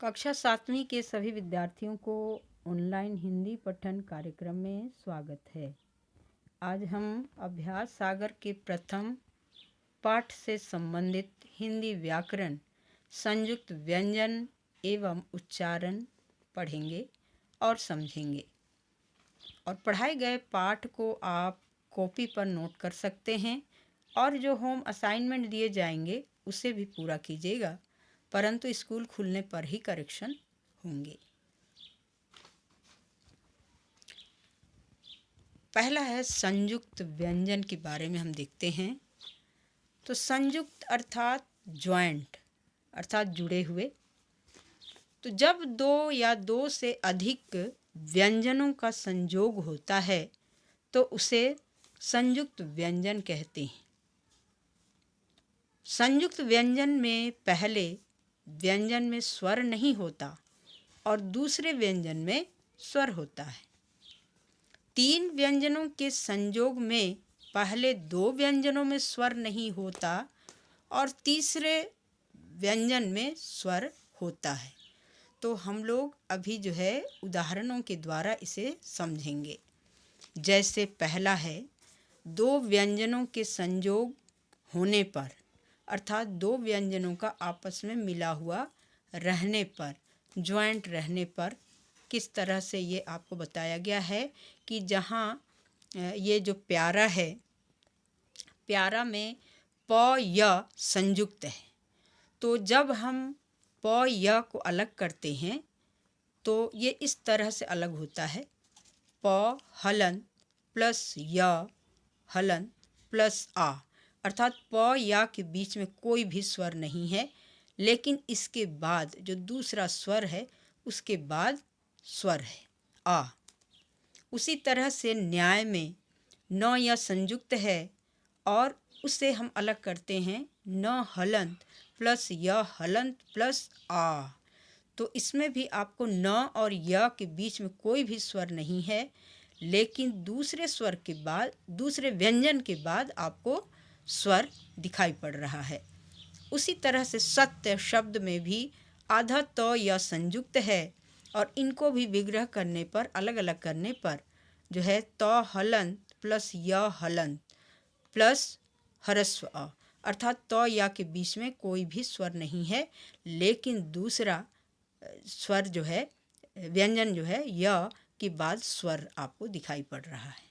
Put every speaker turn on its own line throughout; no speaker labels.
कक्षा 7वीं के सभी विद्यार्थियों को ऑनलाइन हिंदी पठन कार्यक्रम में स्वागत है। आज हम अभ्यास सागर के प्रथम पाठ से संबंधित हिंदी व्याकरण, संयुक्त व्यंजन एवं उच्चारण पढ़ेंगे और समझेंगे। और पढ़ाए गए पाठ को आप कॉपी पर नोट कर सकते हैं और जो होम असाइनमेंट दिए जाएंगे उसे भी पूरा कीजिएगा, परंतु स्कूल खुलने पर ही करेक्शन होंगे। पहला है संयुक्त व्यंजन के बारे में हम देखते हैं। तो संयुक्त अर्थात ज्वाइंट अर्थात जुड़े हुए। तो जब दो या दो से अधिक व्यंजनों का संयोग होता है तो उसे संयुक्त व्यंजन कहते हैं। संयुक्त व्यंजन में पहले व्यंजन में स्वर नहीं होता और दूसरे व्यंजन में स्वर होता है। तीन व्यंजनों के संयोग में पहले दो व्यंजनों में स्वर नहीं होता और तीसरे व्यंजन में स्वर होता है। तो हम लोग अभी उदाहरणों के द्वारा इसे समझेंगे। जैसे पहला है, दो व्यंजनों के संयोग होने पर अर्थात दो व्यंजनों का आपस में मिला हुआ रहने पर, ज्वाइंट रहने पर किस तरह से ये आपको बताया गया है कि जहाँ ये जो प्यारा है, प्यारा में प य संयुक्त है। तो जब हम प य को अलग करते हैं तो ये इस तरह से अलग होता है। प हलन प्लस य हलन प्लस आ, अर्थात प या के बीच में कोई भी स्वर नहीं है, लेकिन इसके बाद जो दूसरा स्वर है उसके बाद स्वर है आ। उसी तरह से न्याय में न या संयुक्त है और उसे हम अलग करते हैं न हलंत प्लस य हलंत प्लस आ। तो इसमें भी आपको न और य के बीच में कोई भी स्वर नहीं है, लेकिन दूसरे स्वर के बाद, दूसरे व्यंजन के बाद आपको स्वर दिखाई पड़ रहा है। उसी तरह से सत्य शब्द में भी आधा त या संयुक्त है और इनको भी विग्रह करने पर, अलग अलग करने पर त हलंत प्लस य हलंत प्लस ह्रस्व अ, अर्थात त या के बीच में कोई भी स्वर नहीं है, लेकिन दूसरा स्वर व्यंजन य के बाद स्वर आपको दिखाई पड़ रहा है।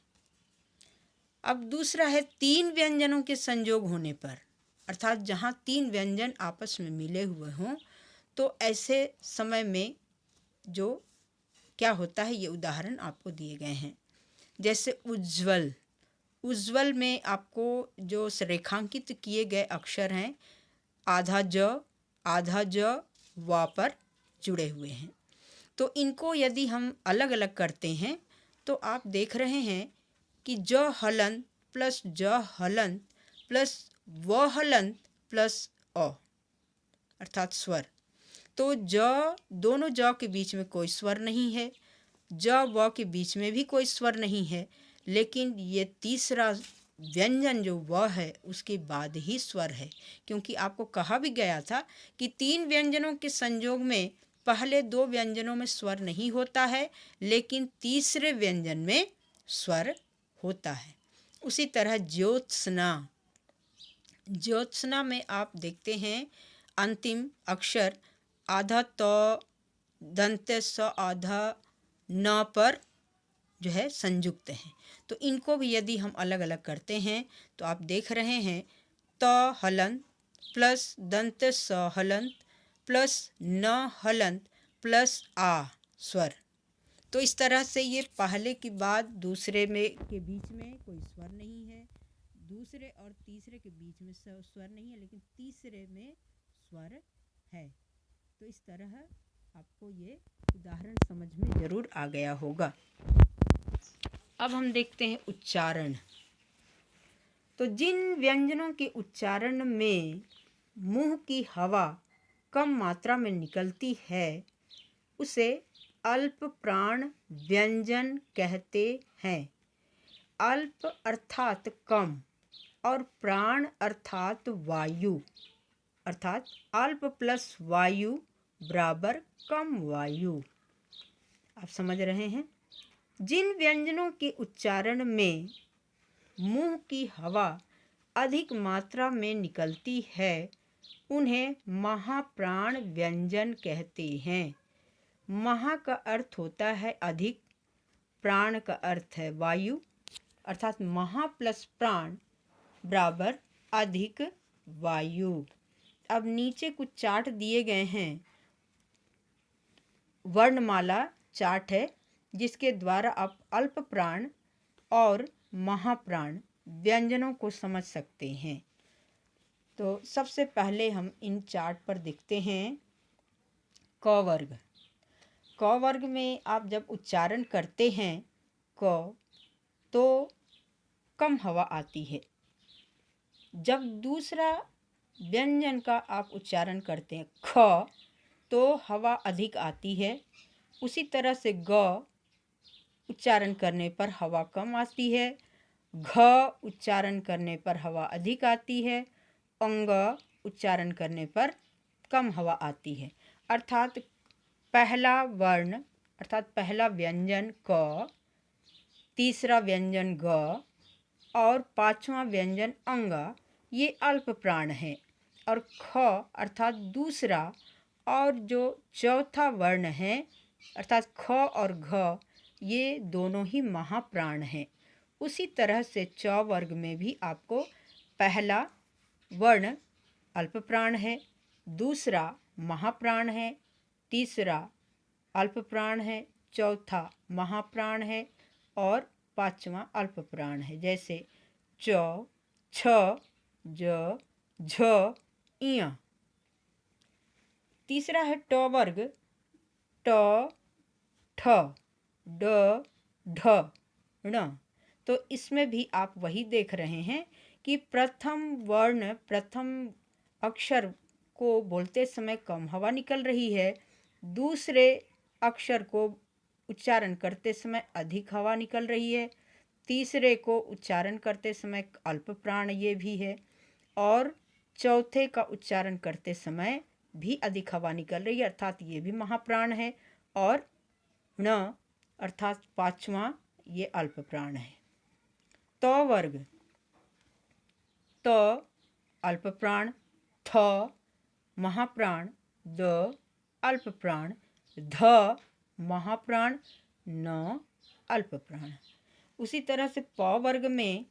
अब दूसरा है तीन व्यंजनों के संयोग होने पर, अर्थात जहाँ तीन व्यंजन आपस में मिले हुए हों तो ऐसे समय में जो क्या होता है, ये उदाहरण आपको दिए गए हैं। जैसे उज्ज्वल, उज्ज्वल में आपको जो रेखांकित किए गए अक्षर हैं आधा ज व पर जुड़े हुए हैं। तो इनको यदि हम अलग अलग करते हैं तो आप देख रहे हैं कि ज हलंत प्लस ज हलंत प्लस व हलंत प्लस अ, अर्थात स्वर। तो दोनों ज के बीच में कोई स्वर नहीं है, ज व के बीच में भी कोई स्वर नहीं है, लेकिन ये तीसरा व्यंजन जो व है उसके बाद ही स्वर है, क्योंकि आपको कहा भी गया था कि तीन व्यंजनों के संयोग में पहले दो व्यंजनों में स्वर नहीं होता है, लेकिन तीसरे व्यंजन में स्वर होता है। उसी तरह ज्योत्सना, ज्योत्सना में आप देखते हैं अंतिम अक्षर आधा त दंत स आधा न पर संयुक्त है। तो इनको भी यदि हम अलग अलग करते हैं तो आप देख रहे हैं त हलंत प्लस दंत स हलंत प्लस न हलंत प्लस आ स्वर। तो इस तरह से ये पहले के बाद दूसरे में के बीच में कोई स्वर नहीं है, दूसरे और तीसरे के बीच में स्वर नहीं है, लेकिन तीसरे में स्वर है। तो इस तरह आपको ये उदाहरण समझ में ज़रूर आ गया होगा। अब हम देखते हैं उच्चारण। तो जिन व्यंजनों के उच्चारण में मुंह की हवा कम मात्रा में निकलती है उसे अल्प प्राण व्यंजन कहते हैं। अल्प अर्थात कम और प्राण अर्थात वायु, अर्थात अल्प प्लस वायु बराबर कम वायु। आप समझ रहे हैं। जिन व्यंजनों के उच्चारण में मुंह की हवा अधिक मात्रा में निकलती है उन्हें महाप्राण व्यंजन कहते हैं। महा का अर्थ होता है अधिक, प्राण का अर्थ है वायु, अर्थात महा प्लस प्राण बराबर अधिक वायु। अब नीचे कुछ चार्ट दिए गए हैं। वर्णमाला चार्ट है जिसके द्वारा आप अल्प प्राण और महाप्राण व्यंजनों को समझ सकते हैं। तो सबसे पहले हम इन चार्ट पर देखते हैं। क वर्ग। क वर्ग में आप जब उच्चारण करते हैं क तो कम हवा आती है। जब दूसरा व्यंजन का आप उच्चारण करते हैं ख तो हवा अधिक आती है। उसी तरह से ग उच्चारण करने पर हवा कम आती है। घ उच्चारण करने पर हवा अधिक आती है। अंग उच्चारण करने पर कम हवा आती है। अर्थात पहला वर्ण अर्थात पहला व्यंजन क, तीसरा व्यंजन ग और पांचवा व्यंजन अंग ये अल्प प्राण है। और ख अर्थात दूसरा और जो चौथा वर्ण है अर्थात ख और घ ये दोनों ही महाप्राण हैं। उसी तरह से च वर्ग में भी आपको पहला वर्ण अल्प प्राण है, दूसरा महाप्राण है, तीसरा अल्प प्राण है, चौथा महाप्राण है और पांचवा अल्प प्राण है। जैसे च, छ, ज, झ, इय। तीसरा है ट वर्ग, ट, ठ, ड, ढ, ण। तो इसमें भी आप वही देख रहे हैं कि प्रथम वर्ण प्रथम अक्षर को बोलते समय कम हवा निकल रही है, दूसरे अक्षर को उच्चारण करते समय अधिक हवा निकल रही है, तीसरे को उच्चारण करते समय अल्प प्राण ये भी है और चौथे का उच्चारण करते समय भी अधिक हवा निकल रही है अर्थात ये भी महाप्राण है और ण अर्थात पांचवा ये अल्प प्राण है। त वर्ग, त अल्प प्राण, थ महाप्राण, द अल्प प्राण, ध महाप्राण, न अल्प प्राण। उसी तरह से प वर्ग में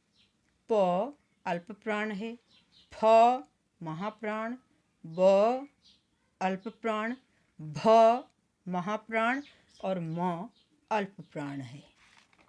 प अल्प प्राण है, फ महाप्राण, ब अल्प प्राण, भ महाप्राण और म अल्प प्राण है।